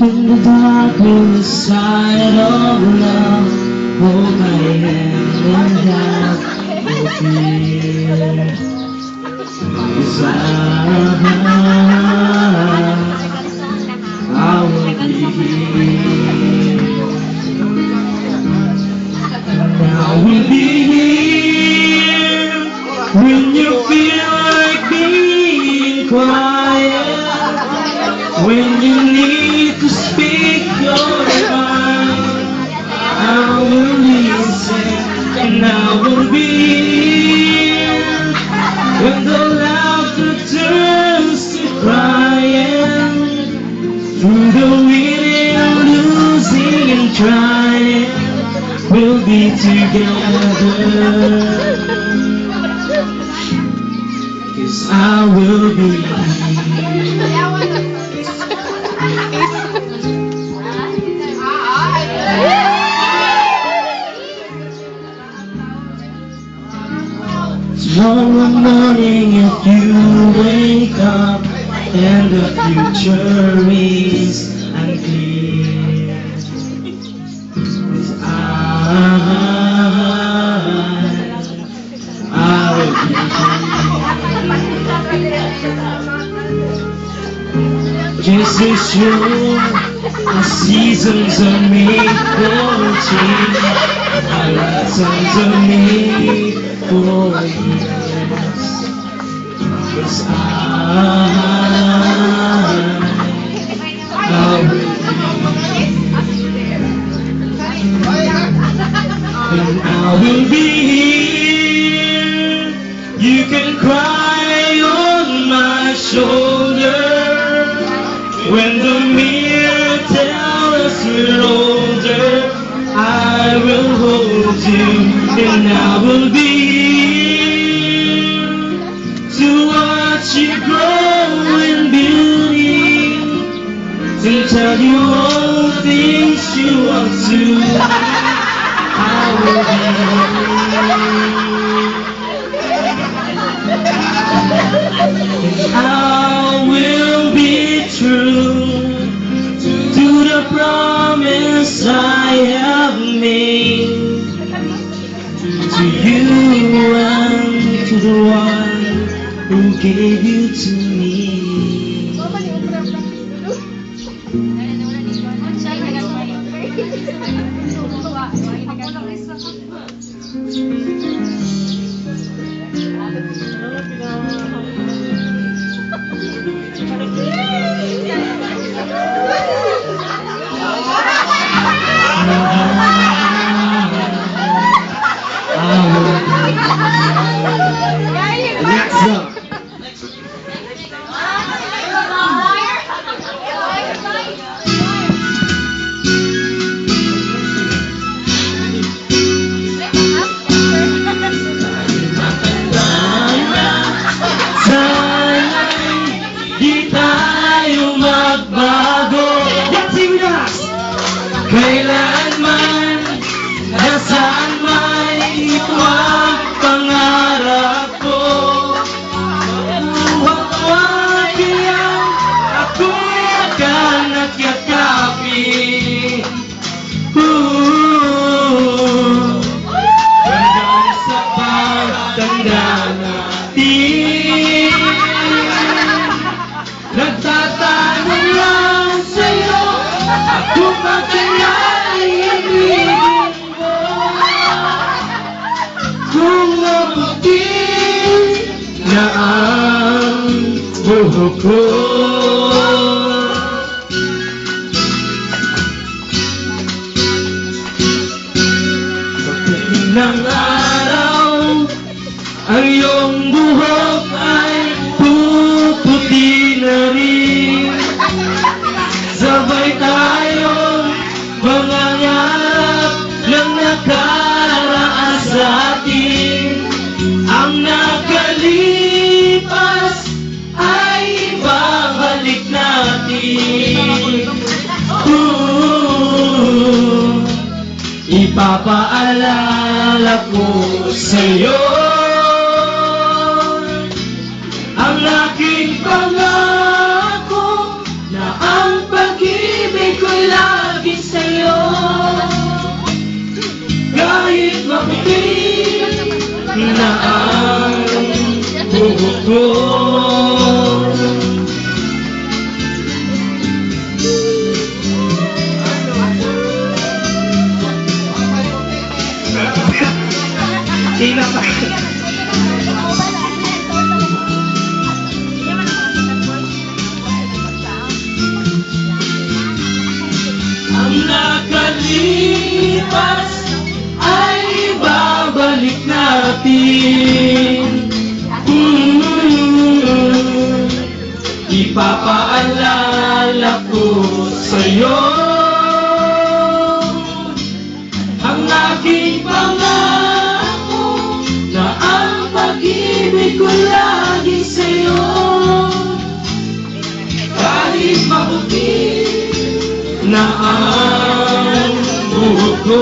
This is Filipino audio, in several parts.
In the darkness side of love, hold my hand and have no fear. 'Cause I will be here. I will be here when you feel like being quiet, when you need to speak your mind. I will listen and I will be here when the laughter turns to crying, through the winning and losing and trying, we'll be together. 'Cause I will be here. Tomorrow morning if you wake up and the future is unclear, 'cause I'll be here. Just as sure as seasons are made for change, our lessons are made for years. 'Cause I'll be and I will be here. You can cry on my shoulder when the mirror tells us we're older. I will hold you and I will be here to watch you grow in beauty, to tell you all things you want to. I will be and I will be true to the promise I have made to you and to the one who gave you to me. Next up. Di tayo magbago. Kailanman, nasaan man, ito ang pangarap ko. Huwag-huwag ako'y akan at yakapin. Hanggang sa pagtanda natin, nagtatanong lang sa'yo, ako ba kaya'y ibigin mo? Kung maputi na ang buhok ko, pagdating ng araw ang iyong buhok ay puputi na rin. Sabay tayong mangangarap ng nakaraan sa atin. Ang nakalipas ay ibabalik natin. Ipapaalala ko sa'yo ang aking pangako na ang pag-ibig ko'y lagi sa'yo. Kahit maputi na ang buhok ko, sino pa? Ang nakalipas ay babalik natin. Ipapaalala ko sa'yo ang aking pangako na ang pag-ibig ko lagi sa'yo. Kahit maputi na ang buhok ko,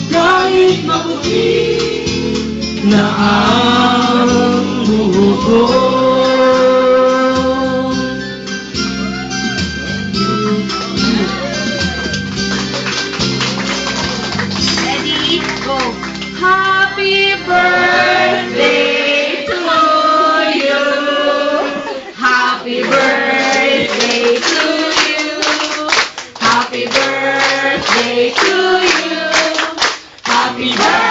kahit maputi na ang buhok ko. Ready, go. Happy birthday to you. Happy birthday to you. Happy birthday to you. Happy birthday.